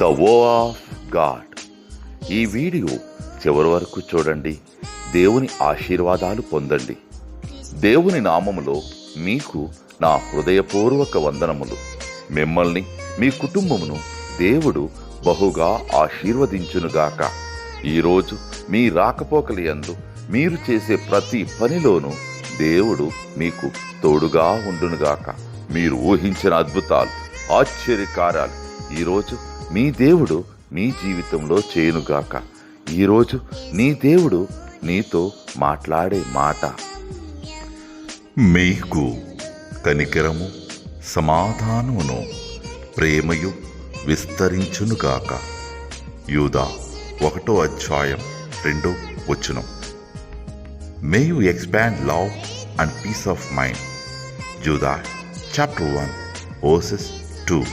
The వో of God. ఈ video చివరి వరకు చూడండి. దేవుని ఆశీర్వాదాలు పొందండి. దేవుని నామములో మీకు నా హృదయపూర్వక వందనములు. మిమ్మల్ని మీ కుటుంబమును దేవుడు బహుగా ఆశీర్వదించునుగాక. ఈరోజు మీ రాకపోకలయందు మీరు చేసే ప్రతి పనిలోనూ దేవుడు మీకు తోడుగా ఉండునుగాక. మీరు ఊహించిన అద్భుతాలు, ఆశ్చర్యకార్యాలు ఈరోజు మీ దేవుడు మీ జీవితంలో చేయునుగాక. ఈరోజు నీ దేవుడు నీతో మాట్లాడే మాట: మీకు కనికరము, సమాధానమును, ప్రేమయు విస్తరించునుగాక. యూదా 1:2. May you expand love and peace of mind. Judah chapter 1 verses 2.